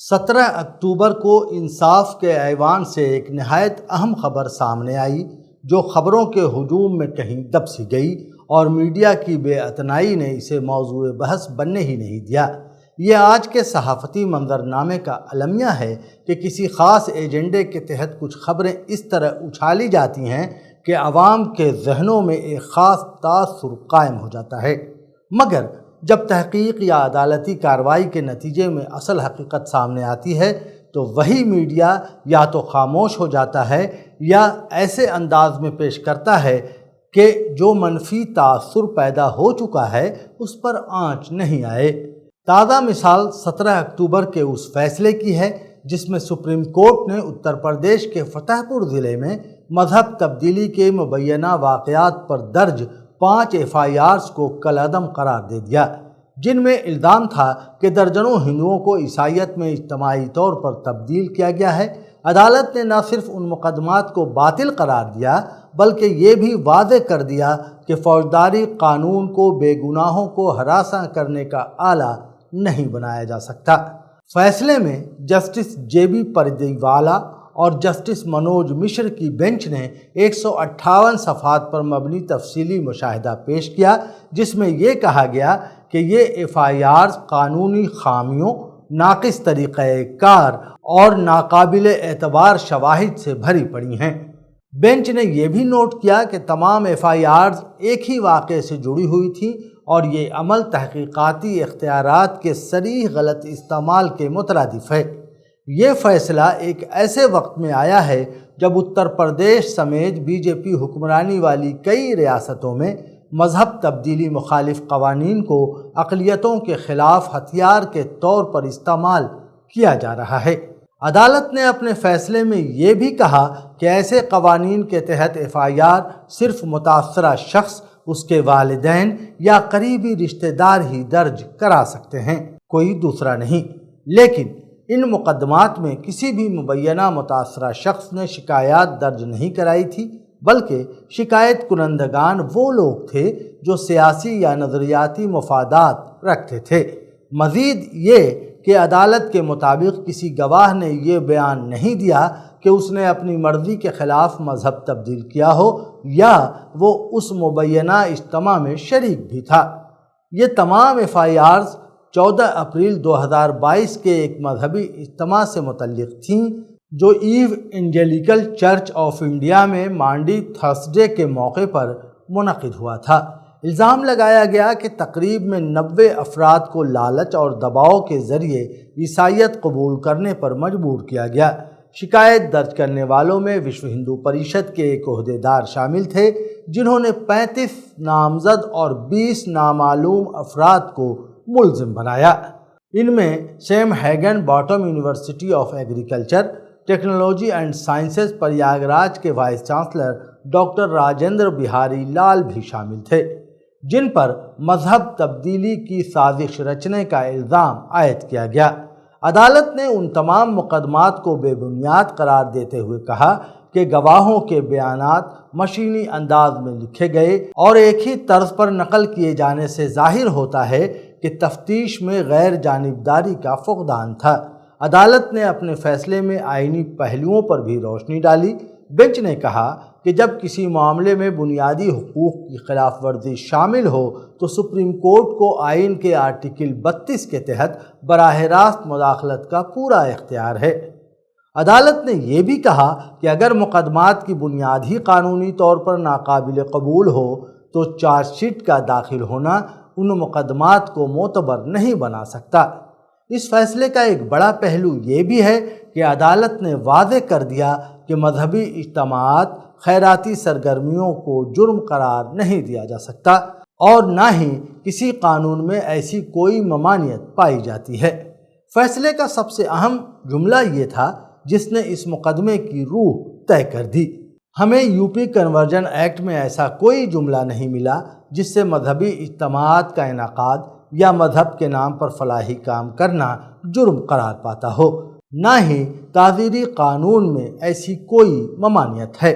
17 اکتوبر کو انصاف کے ایوان سے ایک نہایت اہم خبر سامنے آئی جو خبروں کے ہجوم میں کہیں دب سی گئی اور میڈیا کی بے اتنائی نے اسے موضوع بحث بننے ہی نہیں دیا۔ یہ آج کے صحافتی منظرنامے کا المیہ ہے کہ کسی خاص ایجنڈے کے تحت کچھ خبریں اس طرح اچھالی جاتی ہیں کہ عوام کے ذہنوں میں ایک خاص تاثر قائم ہو جاتا ہے، مگر جب تحقیق یا عدالتی کارروائی کے نتیجے میں اصل حقیقت سامنے آتی ہے تو وہی میڈیا یا تو خاموش ہو جاتا ہے یا ایسے انداز میں پیش کرتا ہے کہ جو منفی تاثر پیدا ہو چکا ہے اس پر آنچ نہیں آئے۔ تازہ مثال 17 اکتوبر کے اس فیصلے کی ہے جس میں سپریم کورٹ نے اتر پردیش کے فتح پور ضلع میں مذہب تبدیلی کے مبینہ واقعات پر درج 5 FIRs کو کالعدم قرار دے دیا، جن میں الزام تھا کہ درجنوں ہندوؤں کو عیسائیت میں اجتماعی طور پر تبدیل کیا گیا ہے۔ عدالت نے نہ صرف ان مقدمات کو باطل قرار دیا بلکہ یہ بھی واضح کر دیا کہ فوجداری قانون کو بے گناہوں کو ہراساں کرنے کا آلہ نہیں بنایا جا سکتا۔ فیصلے میں جسٹس JB پردیوالا اور جسٹس منوج مشر کی بینچ نے 158 صفحات پر مبنی تفصیلی مشاہدہ پیش کیا، جس میں یہ کہا گیا کہ یہ FIRs قانونی خامیوں، ناقص طریقہ کار اور ناقابل اعتبار شواہد سے بھری پڑی ہیں۔ بینچ نے یہ بھی نوٹ کیا کہ تمام FIRs ایک ہی واقعے سے جڑی ہوئی تھیں اور یہ عمل تحقیقاتی اختیارات کے صریح غلط استعمال کے مترادف ہے۔ یہ فیصلہ ایک ایسے وقت میں آیا ہے جب اتر پردیش سمیت BJP حکمرانی والی کئی ریاستوں میں مذہب تبدیلی مخالف قوانین کو اقلیتوں کے خلاف ہتھیار کے طور پر استعمال کیا جا رہا ہے۔ عدالت نے اپنے فیصلے میں یہ بھی کہا کہ ایسے قوانین کے تحت FIR صرف متاثرہ شخص، اس کے والدین یا قریبی رشتہ دار ہی درج کرا سکتے ہیں، کوئی دوسرا نہیں۔ لیکن ان مقدمات میں کسی بھی مبینہ متاثرہ شخص نے شکایات درج نہیں کرائی تھی، بلکہ شکایت کنندگان وہ لوگ تھے جو سیاسی یا نظریاتی مفادات رکھتے تھے۔ مزید یہ کہ عدالت کے مطابق کسی گواہ نے یہ بیان نہیں دیا کہ اس نے اپنی مرضی کے خلاف مذہب تبدیل کیا ہو یا وہ اس مبینہ اجتماع میں شریک بھی تھا۔ یہ تمام FIRs 14 اپریل 2022 کے ایک مذہبی اجتماع سے متعلق تھیں جو ایو اینجلیکل چرچ آف انڈیا میں مانڈی تھرسڈے کے موقع پر منعقد ہوا تھا۔ الزام لگایا گیا کہ تقریب میں 90 افراد کو لالچ اور دباؤ کے ذریعے عیسائیت قبول کرنے پر مجبور کیا گیا۔ شکایت درج کرنے والوں میں وشو ہندو پریشد کے ایک عہدیدار شامل تھے جنہوں نے 35 نامزد اور 20 نامعلوم افراد کو ملزم بنایا۔ ان میں Sam Higginbottom university of agriculture, technology and sciences Prayagraj کے vice chancellor doctor Rajendra Bihari Lal بھی شامل تھے، جن پر مذہب تبدیلی کی سازش رچنے کا الزام عائد کیا گیا۔ عدالت نے ان تمام مقدمات کو بے بنیاد قرار دیتے ہوئے کہا کہ گواہوں کے بیانات مشینی انداز میں لکھے گئے اور ایک ہی طرز پر نقل کیے جانے سے ظاہر ہوتا ہے کہ تفتیش میں غیر جانبداری کا فقدان تھا۔ عدالت نے اپنے فیصلے میں آئینی پہلوؤں پر بھی روشنی ڈالی۔ بینچ نے کہا کہ جب کسی معاملے میں بنیادی حقوق کی خلاف ورزی شامل ہو تو سپریم کورٹ کو آئین کے آرٹیکل 32 کے تحت براہ راست مداخلت کا پورا اختیار ہے۔ عدالت نے یہ بھی کہا کہ اگر مقدمات کی بنیاد ہی قانونی طور پر ناقابل قبول ہو تو چارج شیٹ کا داخل ہونا ان مقدمات کو معتبر نہیں بنا سکتا۔ اس فیصلے کا ایک بڑا پہلو یہ بھی ہے کہ عدالت نے واضح کر دیا کہ مذہبی اجتماعات خیراتی سرگرمیوں کو جرم قرار نہیں دیا جا سکتا اور نہ ہی کسی قانون میں ایسی کوئی ممانعت پائی جاتی ہے۔ فیصلے کا سب سے اہم جملہ یہ تھا جس نے اس مقدمے کی روح طے کر دی۔ ہمیں UP کنورژن ایکٹ میں ایسا کوئی جملہ نہیں ملا جس سے مذہبی اجتماعات کا انعقاد یا مذہب کے نام پر فلاحی کام کرنا جرم قرار پاتا ہو، نہ ہی تعزیری قانون میں ایسی کوئی ممانعت ہے۔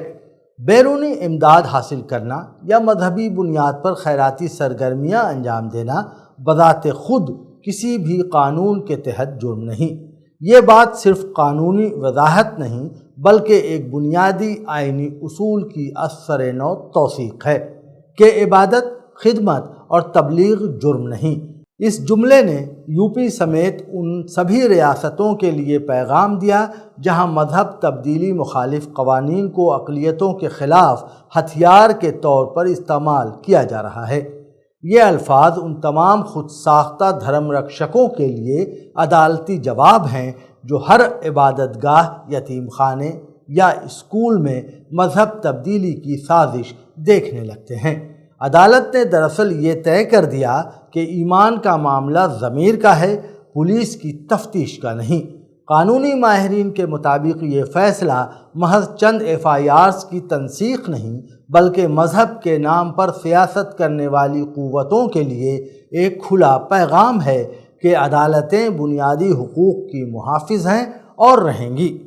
بیرونی امداد حاصل کرنا یا مذہبی بنیاد پر خیراتی سرگرمیاں انجام دینا بذات خود کسی بھی قانون کے تحت جرم نہیں۔ یہ بات صرف قانونی وضاحت نہیں بلکہ ایک بنیادی آئینی اصول کی اثر نو توثیق ہے کہ عبادت، خدمت اور تبلیغ جرم نہیں۔ اس جملے نے یو پی سمیت ان سبھی ریاستوں کے لیے پیغام دیا جہاں مذہب تبدیلی مخالف قوانین کو اقلیتوں کے خلاف ہتھیار کے طور پر استعمال کیا جا رہا ہے۔ یہ الفاظ ان تمام خود ساختہ دھرم رکشکوں کے لیے عدالتی جواب ہیں جو ہر عبادت گاہ، یتیم خانے یا اسکول میں مذہب تبدیلی کی سازش دیکھنے لگتے ہیں۔ عدالت نے دراصل یہ طے کر دیا کہ ایمان کا معاملہ ضمیر کا ہے، پولیس کی تفتیش کا نہیں۔ قانونی ماہرین کے مطابق یہ فیصلہ محض چند FIRs کی تنسیخ نہیں بلکہ مذہب کے نام پر سیاست کرنے والی قوتوں کے لیے ایک کھلا پیغام ہے کہ عدالتیں بنیادی حقوق کی محافظ ہیں اور رہیں گی۔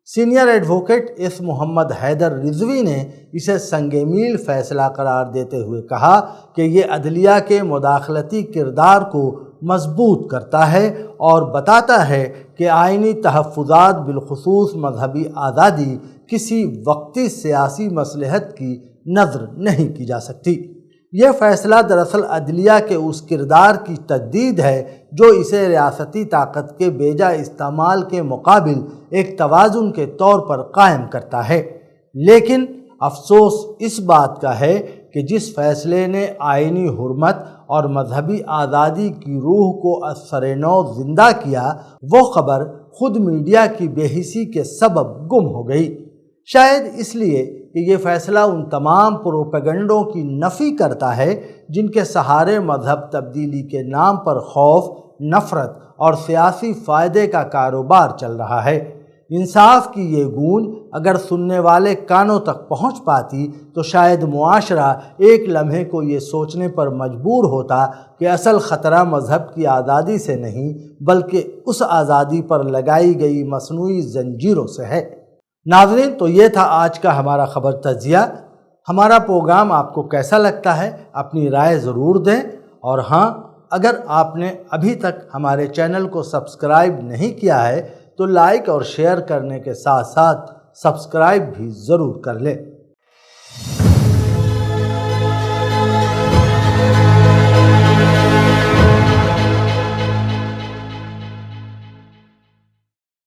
سینئر ایڈوکیٹ ایس محمد حیدر رضوی نے اسے سنگ میل فیصلہ قرار دیتے ہوئے کہا کہ یہ عدلیہ کے مداخلتی کردار کو مضبوط کرتا ہے اور بتاتا ہے کہ آئینی تحفظات بالخصوص مذہبی آزادی کسی وقتی سیاسی مصلحت کی نظر نہیں کی جا سکتی۔ یہ فیصلہ دراصل عدلیہ کے اس کردار کی تجدید ہے جو اسے ریاستی طاقت کے بیجا استعمال کے مقابل ایک توازن کے طور پر قائم کرتا ہے۔ لیکن افسوس اس بات کا ہے کہ جس فیصلے نے آئینی حرمت اور مذہبی آزادی کی روح کو اثر نو زندہ کیا، وہ خبر خود میڈیا کی بے حسی کے سبب گم ہو گئی۔ شاید اس لیے کہ یہ فیصلہ ان تمام پروپیگنڈوں کی نفی کرتا ہے جن کے سہارے مذہب تبدیلی کے نام پر خوف، نفرت اور سیاسی فائدے کا کاروبار چل رہا ہے۔ انصاف کی یہ گونج اگر سننے والے کانوں تک پہنچ پاتی تو شاید معاشرہ ایک لمحے کو یہ سوچنے پر مجبور ہوتا کہ اصل خطرہ مذہب کی آزادی سے نہیں بلکہ اس آزادی پر لگائی گئی مصنوعی زنجیروں سے ہے۔ ناظرین، تو یہ تھا آج کا ہمارا خبر تجزیہ۔ ہمارا پروگرام آپ کو کیسا لگتا ہے اپنی رائے ضرور دیں، اور ہاں، اگر آپ نے ابھی تک ہمارے چینل کو سبسکرائب نہیں کیا ہے تو لائک اور شیئر کرنے کے ساتھ ساتھ سبسکرائب بھی ضرور کر لیں۔